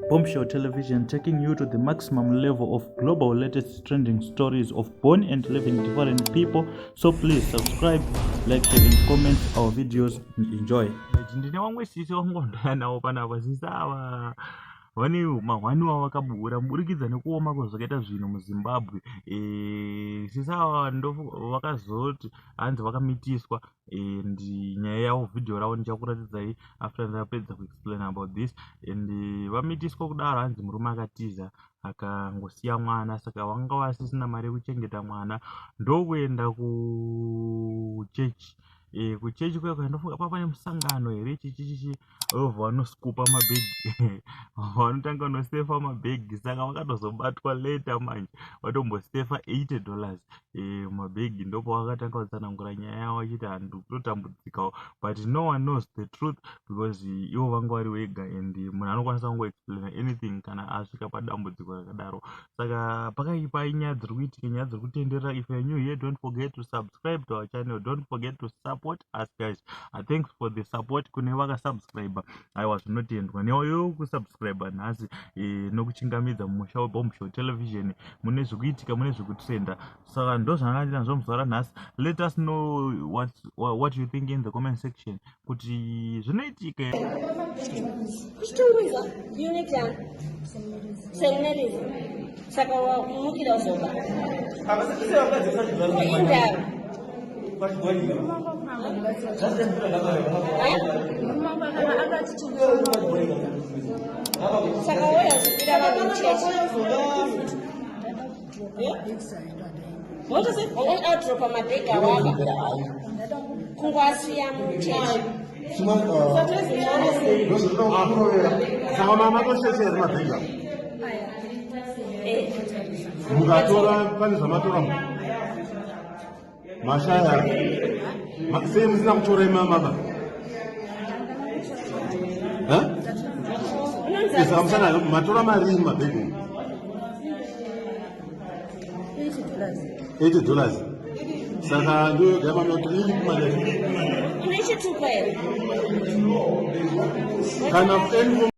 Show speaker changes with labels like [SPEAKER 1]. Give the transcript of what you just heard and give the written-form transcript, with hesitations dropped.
[SPEAKER 1] Bombshell Television, taking you to the maximum level of global latest trending stories of born and living different people. So please subscribe, like, share, and comment our videos. Enjoy. Vane mahwani vakabura muburikidza nekuoma kwezvakaita zvinhu muZimbabwe. Sisava vakazoti hanzi vakamitiswa, and nyaya yavo vhidhiyo ravo ndichakuratidzai after ndapedza kuexplain about this. And vamitiswa kudaro hanzi murume akatiza akangosiya mwana, saka vanga vasisina mari yekuchengeta mwana, ndokuenda kuchechi. Kuchechi kweko ndofunga papa nemusangano here chichichichi vanoskupa mabhegi vanotanga unosefa mabhegi, saka vakatozobatwa leta manje vatombosefa $80 mabhegi. Ndopo vakatanga kutsanangura nyaya yavo vachiti handu kutotambudzikawo, but no one knows the truth because ivo vanga vari wega, and munhu anokwanisa kungoexplaina anything kana asvika padambudziko rakadaro. Saka pakaipa nyaya dziri kuitika, nyaya dziri kutenderera. If you are new here, don't forget to subscribe to our channel, don't forget to support us guys. Thanks for the support kune vakasubscribe. Aiwa zvinotendwa newayo kusubscribe nhasi nokuchingamidza mumusha weBombshell Television. Mune zvikuitika, mune zvikutrenda, saka ndo zvandanga nazvo muzuva ranhasi. Let us know what you think in the comment section kuti zvinoitika.
[SPEAKER 2] Chitungwiza unit ya seminarizi saka mukira uzoba indaro saka woyazvipira vanhu chechi motose adropa mabhegi awava kungwasiya muchechi
[SPEAKER 3] Saka mama tosheshe mabhega mukatora pane zvamatora mashaya sei musina kutora imamaba saka musana matora marini mabhegi $80. Saka ndo gamanoti ili kumali
[SPEAKER 2] inechitupa here
[SPEAKER 3] kana